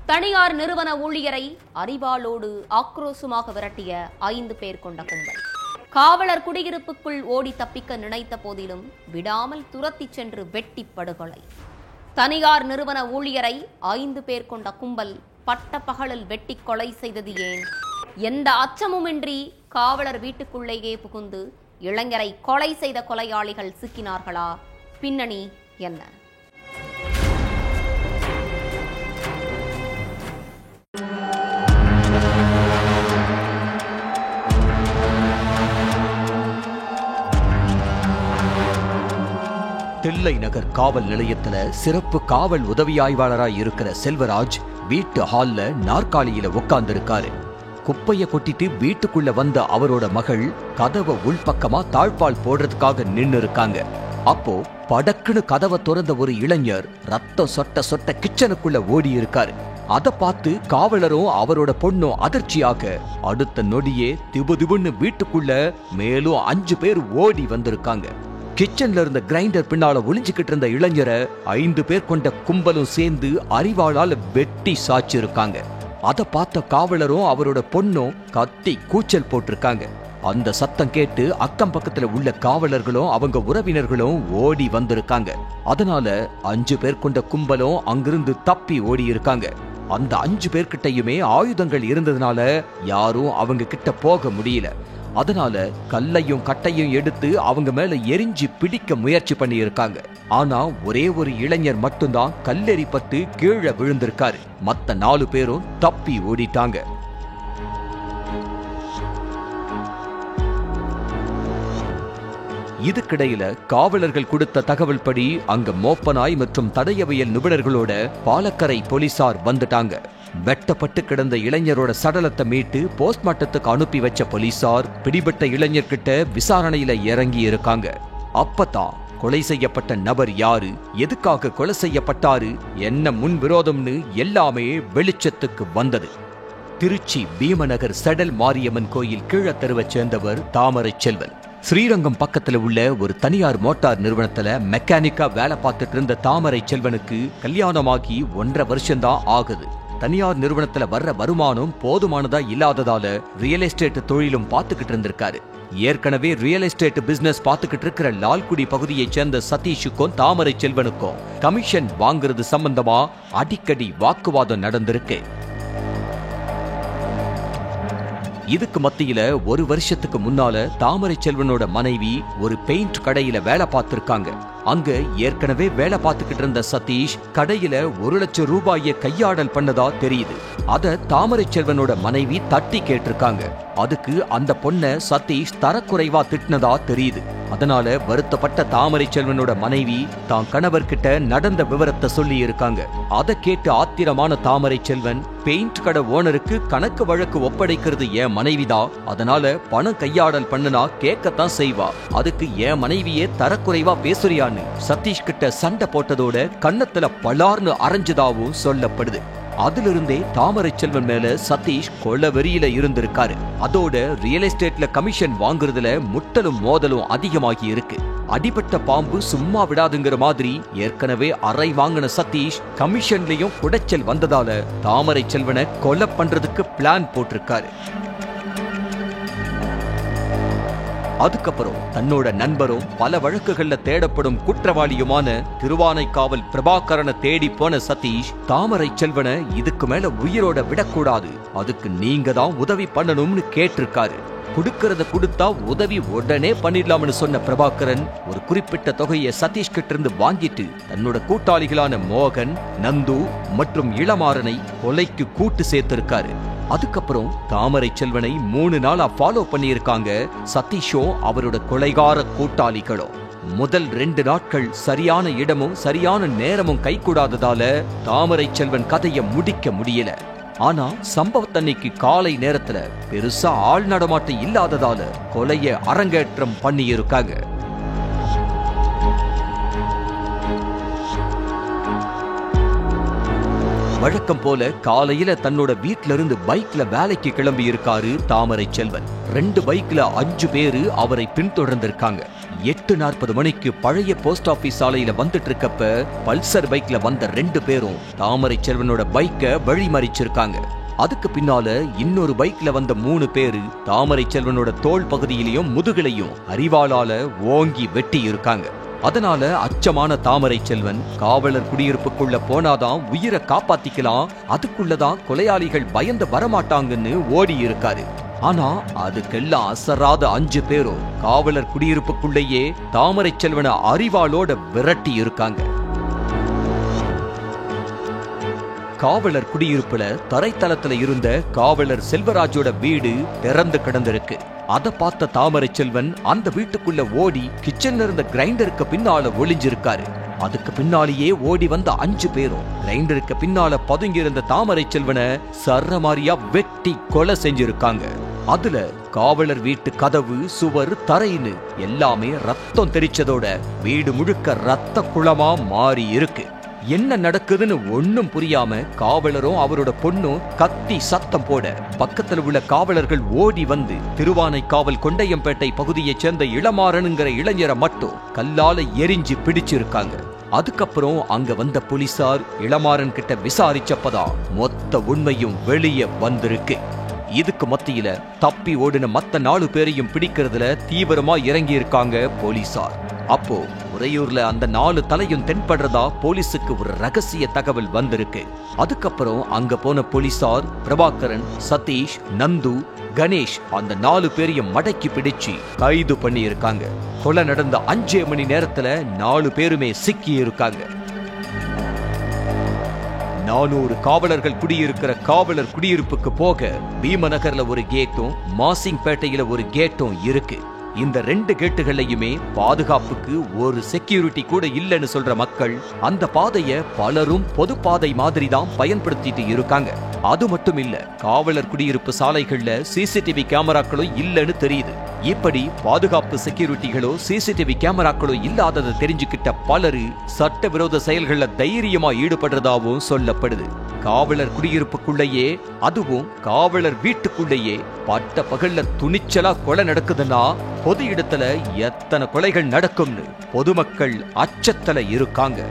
தனியார் நிறுவன ஊழியரை அரிவாளோடு ஆக்ரோஷமாக விரட்டிய 5 பேர் கொண்ட கும்பல். காவலர் குடியிருப்புக்குள் ஓடி தப்பிக்க நினைத்த போதிலும் விடாமல் துரத்தி சென்று வெட்டி படுகொலை. தனியார் நிறுவன ஊழியரை 5 பேர் கொண்ட கும்பல் பட்ட பகலில் வெட்டி கொலை செய்தது ஏன்? எந்த அச்சமுமின்றி காவலர் வீட்டுக்குள்ளேயே புகுந்து இளைஞரை கொலை செய்த கொலையாளிகள் சிக்கினார்களா? பின்னணி என்ன? தில்லை நகர் காவல் நிலையத்துல சிறப்பு காவல் உதவி ஆய்வாளராய் இருக்கிற செல்வராஜ் வீட்டு ஹால்ல நாற்காலியில உட்கார்ந்து இருக்காரு. குப்பைய கொட்டிட்டு வீட்டுக்குள்ள வந்த அவரோட மகள் கதவை உள்பக்கமா தாழ்பால் போடுறதுக்காக நின்னு இருக்காங்க. அப்போ படக்குன்னு கதவை திறந்த ஒரு இளைஞர் ரத்தம் சொட்ட சொட்ட கிச்சனுக்குள்ள ஓடி இருக்காரு. அதை பார்த்து காவலரும் அவரோட பொண்ணும் அதிர்ச்சியாக அடுத்த நொடியே திபுதிபுன்னு வீட்டுக்குள்ள மேலும் 5 பேர் ஓடி வந்திருக்காங்க. கிச்சன்ல இருந்த கிரைண்டர் பின்னால ஒளிஞ்சுக்கிட்டு இருந்த இளைஞரை 5 பேர் கொண்ட கும்பலும் சேர்ந்து அரிவாளால வெட்டி சாச்சிருக்காங்க. அதை பார்த்த காவலரும் அவரோட பொண்ணும் கத்தி கூச்சல் போட்டிருக்காங்க. அந்த சத்தம் கேட்டு அக்கம் பக்கத்துல உள்ள காவலர்களும் அவங்க உறவினர்களும் ஓடி வந்திருக்காங்க. அதனால 5 பேர் கொண்ட கும்பலும் அங்கிருந்து தப்பி ஓடி இருக்காங்க. அந்த 5 பேர்கிட்டயுமே ஆயுதங்கள் இருந்ததுனால யாரும் அவங்க கிட்ட போக முடியல. அதனால கல்லையும் கட்டையும் எடுத்து அவங்க மேல எரிஞ்சு பிடிக்க முயற்சி பண்ணி இருக்காங்க. ஆனா ஒரே ஒரு இளைஞர் மட்டும்தான் கல்லெறிப்பட்டு கீழே விழுந்திருக்காரு. மத்த 4 பேரும் தப்பி ஓடிட்டாங்க. இதுக்கிடையில காவலர்கள் கொடுத்த தகவல் படி அங்க மோப்பனாய் மற்றும் தடயவியல் நிபுணர்களோட பாலக்கரை போலீசார் வந்துட்டாங்க. வெட்டப்பட்டு கிடந்த இளைஞரோட சடலத்தை மீட்டு போஸ்ட்மார்ட்டத்துக்கு அனுப்பி வச்ச போலீசார் பிடிபட்ட இளைஞர்கிட்ட விசாரணையில இறங்கி இருக்காங்க. அப்பதான் கொலை செய்யப்பட்ட நபர் யாரு, எதுக்காக கொலை செய்யப்பட்டாரு, என்ன முன் விரோதம்னு எல்லாமே வெளிச்சத்துக்கு வந்தது. திருச்சி பீமநகர் செடல் மாரியம்மன் கோயில் கீழத்தெருவை சேர்ந்தவர் தாமரை செல்வன். ஸ்ரீரங்கம் பக்கத்துல உள்ள ஒரு தனியார் மோட்டார் நிறுவனத்துல மெக்கானிக்கா வேலை பார்த்துட்டு இருந்த தாமரை செல்வனுக்கு கல்யாணமாகி 1.5 வருஷம்தான் ஆகுது. தனியார் நிறுவனத்துல வர்ற வருமானம் போதுமானதா இல்லாததால ரியல் எஸ்டேட் தொழிலும் பார்த்துக்கிட்டு இருந்திருக்காரு. ஏற்கனவே ரியல் எஸ்டேட் பிசினஸ் பார்த்துக்கிட்டு இருக்கிற லால்குடி பகுதியை சேர்ந்த சதீஷுக்கும் தாமரை செல்வனுக்கும் கமிஷன் வாங்குறது சம்பந்தமா அடிக்கடி வாக்குவாதம் நடந்திருக்கு. இதுக்கு மத்தியில 1 வருஷத்துக்கு முன்னால தாமரை செல்வனோட மனைவி ஒரு பெயிண்ட் கடையில வேலை பார்த்திருக்காங்க. அங்க ஏற்கனவே வேலை பார்த்துக்கிட்டு இருந்த சதீஷ் கடையில 1 லட்சம் ரூபாயை கையாடல் பண்ணதா தெரியுது. அத தாமரை செல்வனோட மனைவி தட்டி கேட்டிருக்காங்க. அதுக்கு அந்த பொண்ண சதீஷ் தரக்குறைவா திட்டினதா தெரியுது. அதனால வருத்தப்பட்ட தாமரை செல்வனோட மனைவி தான் கணவர்கிட்ட நடந்த விவரத்தை சொல்லி இருக்காங்க. அதை கேட்டு ஆத்திரமான தாமரை செல்வன் பெயிண்ட் கடை ஓனருக்கு கணக்கு வழக்கு ஒப்படைக்கிறது என் மனைவிதான், அதனால பணம் கையாடல் பண்ணுனா கேட்கத்தான் செய்வா, அதுக்கு என் மனைவியே தரக்குறைவா பேசுறியான்னு சதீஷ் கிட்ட சண்டை போட்டதோட கன்னத்துல பலார்னு அரைஞ்சதாவும் சொல்லப்படுது. அதிலிருந்தே தாமரை செல்வன் மேல சதீஷ் கொள்ளவெறியில இருந்திருக்காரு. அதோட ரியல் எஸ்டேட்ல கமிஷன் வாங்குறதுல முட்டலும் மோதலும் அதிகமாகி இருக்கு. அடிபட்ட பாம்பு சும்மா விடாதுங்கிற மாதிரி ஏற்கனவே அறை வாங்கின சதீஷ் கமிஷன்லயும் குடைச்சல் வந்ததால தாமரை செல்வனை கொலை பண்றதுக்கு பிளான் போட்டிருக்காரு. அதுக்கப்புறம் தன்னோட நண்பரும் பல வழக்குகள்ல தேடப்படும் குற்றவாளியுமான திருவானைக்காவல் பிரபாகரனை தேடி போன சதீஷ் தாமரை செல்வனை இதுக்கு மேல உயிரோட விடக்கூடாது, அதுக்கு நீங்க தான் உதவி பண்ணணும்னு கேட்டிருக்காரு. கொடுக்கறத கொடுத்தா உதவி உடனே பண்ணிடலாம்னு சொன்ன பிரபாகரன் ஒரு குறிப்பிட்ட தொகையை சதீஷ் கிட்ட இருந்து வாங்கிட்டு தன்னோட கூட்டாளிகளான மோகன், நந்து மற்றும் இளமாறனை கொலைக்கு கூட்டு சேர்த்திருக்காரு. அதுக்கப்புறம் தாமரை செல்வனை 3 நாளா ஃபாலோ பண்ணியிருக்காங்க சதீஷும் அவரோட கொலைகார கூட்டாளிகளும். முதல் 2 நாட்கள் சரியான இடமும் சரியான நேரமும் கைகூடாததால தாமரை செல்வன் கதையை முடிக்க முடியல. ஆனா சம்பவத்தன்னைக்கு காலை நேரத்துல பெருசா ஆள் நடமாட்டம் இல்லாததால கொலையை அரங்கேற்றம் பண்ணியிருக்காங்க. வழக்கம் போல காலையில தன்னோட வீட்ல இருந்து பைக்ல வேலைக்கு கிளம்பி இருக்காரு தாமரை செல்வன். 2 பைக்ல 5 பேரு அவரை பின்தொடர்ந்திருக்காங்க. 8:40 மணிக்கு பழைய போஸ்ட் ஆபீஸ் சாலையில வந்துட்டு இருக்கப்ப பல்சர் பைக்ல வந்த 2 பேரும் தாமரை செல்வனோட பைக்கை வழிமறிச்சிருக்காங்க. அதுக்கு பின்னால இன்னொரு பைக்ல வந்த 3 பேரு தாமரை செல்வனோட தோள் பகுதியிலையும் முதுகிலையும் அரிவாளால ஓங்கி வெட்டி இருக்காங்க. அதனால அச்சமான தாமரை செல்வன் காவலர் குடியிருப்புக்குள்ள போனாதான் உயிரை காப்பாத்திக்கலாம், அதுக்குள்ளதான் கொலையாளிகள் பயந்து வரமாட்டாங்கன்னு ஓடி இருக்காரு. ஆனா அதுக்கெல்லாம் அசராத 5 பேரும் காவலர் குடியிருப்புக்குள்ளேயே தாமரை செல்வனை அரிவாளோட விரட்டி இருக்காங்க. காவலர் குடியிருப்புல தரைத்தளத்துல இருந்த காவலர் செல்வராஜோட வீடு திறந்து கிடந்திருக்கு. அத பார்த்த தாமரை செல்வன் அந்த வீட்டுக்குள்ள ஓடி கிச்சன்ல இருந்த கிரைண்டருக்கு பின்னால ஒளிஞ்சிருக்காரு. அதுக்கு பின்னாலேயே ஓடி வந்த 5 பேரும் கிரைண்டருக்கு பின்னால பதுங்கி இருந்த தாமரை செல்வனை சரமாரியா வெட்டி கொலை செஞ்சிருக்காங்க. அதுல காவலர் வீட்டு கதவு, சுவர், தரைன்னு எல்லாமே ரத்தம் தெரிச்சதோட வீடு முழுக்க ரத்த குளமா மாறி இருக்கு. என்ன நடக்குதுன்னு ஒன்னும் புரியாம காவலரும் அவரோட பொண்ணும் கத்தி சத்தம் போட பக்கத்துல உள்ள காவலர்கள் ஓடி வந்து திருவானைக்காவல் கொண்டையம்பேட்டை பகுதியைச் சேர்ந்த இளமாறனுங்கிற இளைஞரை மட்டும் கல்லால எரிஞ்சு பிடிச்சிருக்காங்க. அதுக்கப்புறம் அங்க வந்த போலீசார் இளமாறன் கிட்ட விசாரிச்சப்பதான் மொத்த உண்மையும் வெளியே வந்திருக்கு. இதுக்கு மத்தியில தப்பி ஓடின மத்த 4 பேரையும் பிடிக்கிறதுல தீவிரமா இறங்கி இருக்காங்க போலீசார். அப்போ உறையூர்ல அந்த 4 தலையும் தென்படுறதா போலீஸுக்கு ஒரு ரகசிய தகவல் வந்திருக்கு. அதுக்கப்புறம் அங்க போன போலீசார் பிரபாகரன், சதீஷ், நந்து, கணேஷ் அந்த 4 பேரையும் மடக்கி பிடிச்சு கைது பண்ணி இருக்காங்க. கொலை நடந்த 5 மணி நேரத்துல 4 பேருமே சிக்கி இருக்காங்க. 400 காவலர்கள் குடியிருக்கிற காவலர் குடியிருப்புக்கு போக பீமநகர்ல ஒரு கேட்டும் மாசிங்பேட்டையில ஒரு கேட்டும் இருக்கு. இந்த 2 கேட்டுகளையுமே பாதுகாப்புக்கு ஒரு செக்யூரிட்டி கூட இல்லைன்னு சொல்ற மக்கள் அந்த பாதைய பலரும் பொது பாதை மாதிரி தான் பயன்படுத்திட்டு இருக்காங்க. அது மட்டும் இல்ல, காவலர் குடியிருப்பு சாலைகள்ல சிசிடிவி கேமராக்களும் இல்லைன்னு தெரியுது. இப்படி பாதுகாப்பு செக்யூரிட்டிகளோ சிசிடிவி கேமராக்களோ இல்லாததை தெரிஞ்சுக்கிட்ட பலரு சட்டவிரோத செயல்கள்ல தைரியமா ஈடுபடுறதாவும் சொல்லப்படுது. காவலர் குடியிருப்புக்குள்ளேயே, அதுவும் காவலர் வீட்டுக்குள்ளேயே பட்ட பகல்ல துணிச்சலா கொலை நடக்குதுன்னா பொது இடத்துல எத்தனை கொலைகள் நடக்கும்னு பொதுமக்கள் அச்சத்துல இருக்காங்க.